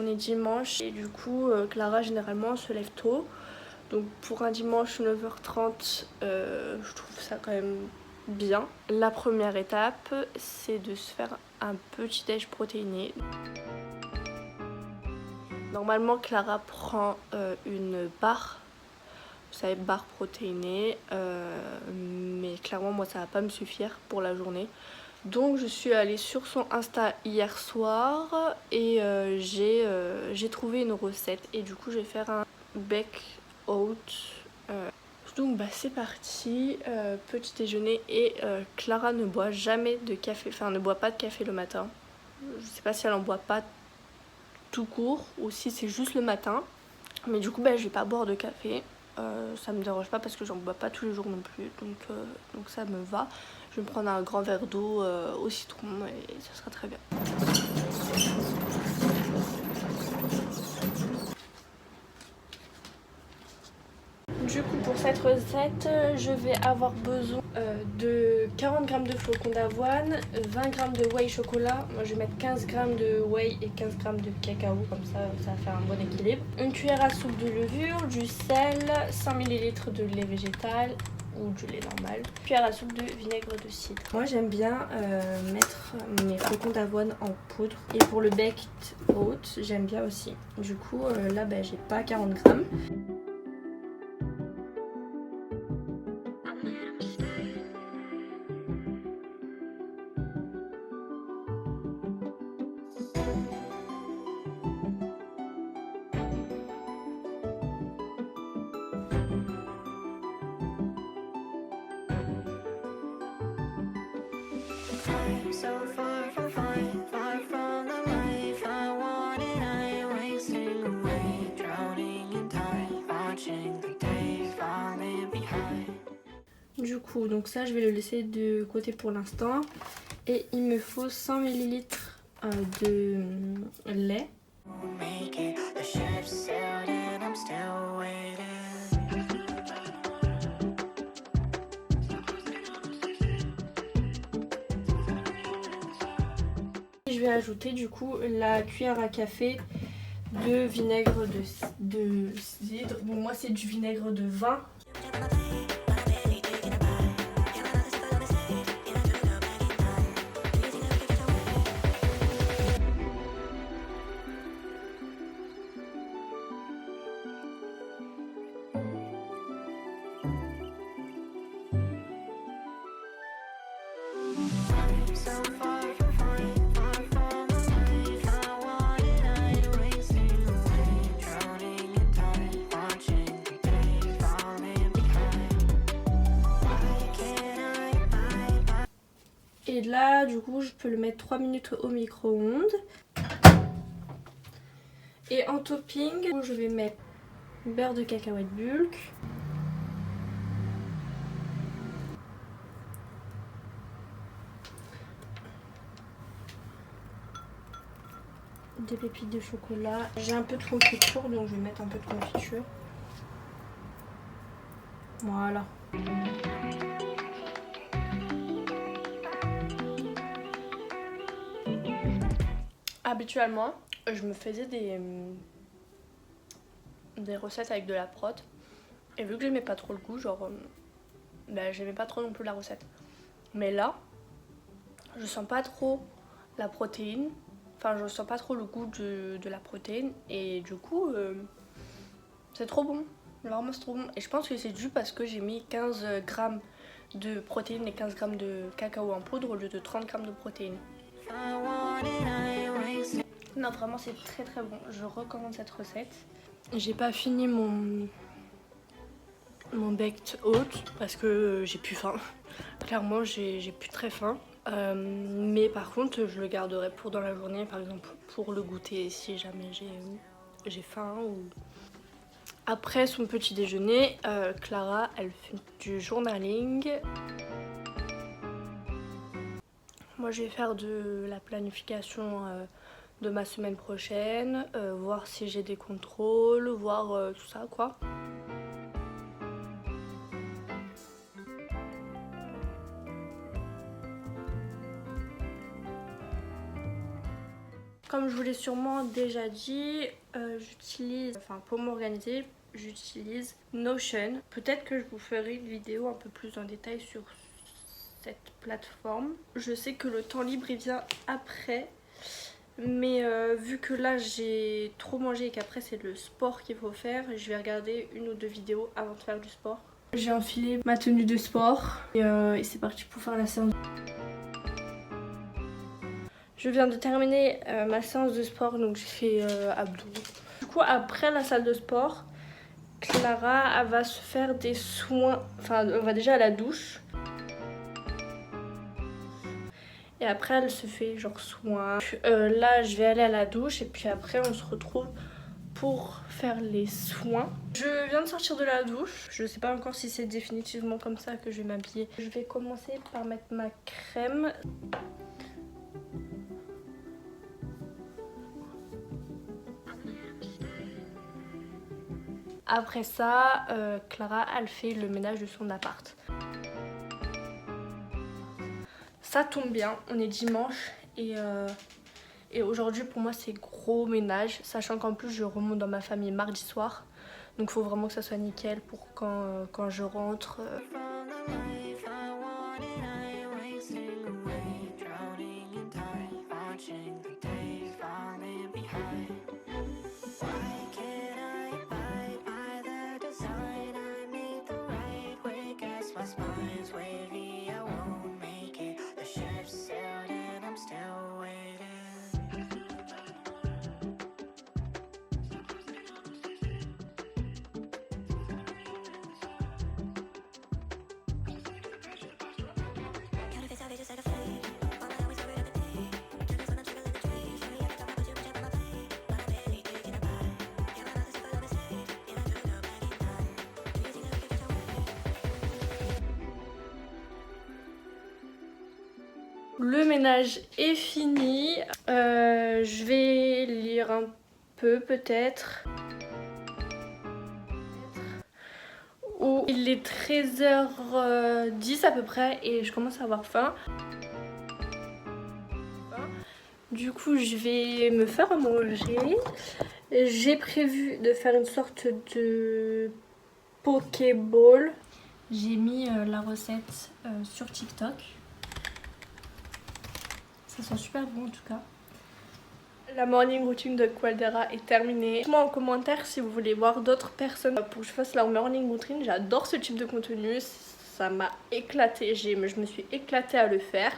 On est dimanche et du coup Clara généralement se lève tôt. Donc pour un dimanche 9h30, je trouve ça quand même bien. La première étape, c'est de se faire un petit déj protéiné. Normalement Clara prend une barre, vous savez, barre protéinée, mais clairement moi ça va pas me suffire pour la journée. Donc je suis allée sur son Insta hier soir et j'ai trouvé une recette et du coup je vais faire un bec oat. Donc bah c'est parti, petit déjeuner et Clara ne boit jamais de café, enfin ne boit pas de café le matin. Je sais pas si elle en boit pas tout court ou si c'est juste le matin. Mais du coup bah je vais pas boire de café. Ça me dérange pas parce que j'en bois pas tous les jours non plus, donc ça me va. Je vais me prendre un grand verre d'eau au citron et ça sera très bien. Du coup pour cette recette, je vais avoir besoin de 40 g de flocons d'avoine, 20 g de whey chocolat. Moi je vais mettre 15 g de whey et 15 g de cacao, comme ça ça va faire un bon équilibre. Une cuillère à soupe de levure, du sel, 100 ml de lait végétal ou du lait normal, une cuillère à soupe de vinaigre de cidre. Moi j'aime bien mettre mes flocons d'avoine en poudre et pour le baked oat j'aime bien aussi. Du coup là j'ai pas 40 g. So far from fine, far from the life I wanted, I wasting away, drowning in time, watching the days falling behind. Du coup, donc ça je vais le laisser de côté pour l'instant. Et il me faut 100 ml de lait. Je vais ajouter du coup la cuillère à café de vinaigre de cidre. Bon, moi c'est du vinaigre de vin. Et là, du coup, je peux le mettre 3 minutes au micro-ondes. Et en topping, je vais mettre beurre de cacahuète bulk. Des pépites de chocolat. J'ai un peu de confiture, donc je vais mettre un peu de confiture. Voilà. Habituellement, je me faisais des recettes avec de la prot. Et vu que j'aimais pas trop le goût, genre, j'aimais pas trop non plus la recette. Mais là, je sens pas trop la protéine. Enfin, je sens pas trop le goût de la protéine. Et du coup, c'est trop bon. Vraiment, c'est trop bon. Et je pense que c'est dû parce que j'ai mis 15 g de protéines et 15 g de cacao en poudre au lieu de 30 g de protéines. Non, vraiment, c'est très très bon. Je recommande cette recette. J'ai pas fini mon baked oat parce que j'ai plus faim. Clairement, j'ai plus très faim. Mais par contre, je le garderai pour dans la journée, par exemple pour le goûter si jamais j'ai faim. Ou... Après son petit déjeuner, Clara, elle fait du journaling. Moi, je vais faire de la planification de ma semaine prochaine, voir si j'ai des contrôles, voir tout ça quoi. Comme je vous l'ai sûrement déjà dit, j'utilise, pour m'organiser, j'utilise Notion. Peut-être que je vous ferai une vidéo un peu plus en détail sur cette plateforme. Je sais que le temps libre il vient après, mais vu que là j'ai trop mangé et qu'après c'est le sport qu'il faut faire, je vais regarder une ou deux vidéos avant de faire du sport. J'ai enfilé ma tenue de sport et c'est parti pour faire la séance. Je viens de terminer ma séance de sport, donc j'ai fait abdos. Du coup, après la salle de sport, Clara elle va se faire des soins. Enfin, on va déjà à la douche. Et après, elle se fait genre soins. Là, je vais aller à la douche et puis après, on se retrouve pour faire les soins. Je viens de sortir de la douche. Je sais pas encore si c'est définitivement comme ça que je vais m'habiller. Je vais commencer par mettre ma crème. Après ça, Clara, elle fait le ménage de son appart. Ça tombe bien, on est dimanche et aujourd'hui pour moi c'est gros ménage, sachant qu'en plus je remonte dans ma famille mardi soir. Donc il faut vraiment que ça soit nickel pour quand je rentre. Le ménage est fini. Je vais lire un peu peut-être. Il est 13h10 à peu près et je commence à avoir faim. Du coup, je vais me faire à manger. J'ai prévu de faire une sorte de Pokéball. J'ai mis la recette sur TikTok. Ça sent super bon en tout cas. La morning routine de Qualdera est terminée. Dites-moi en commentaire si vous voulez voir d'autres personnes pour que je fasse leur morning routine. J'adore ce type de contenu. Ça m'a éclaté. Je me suis éclatée à le faire.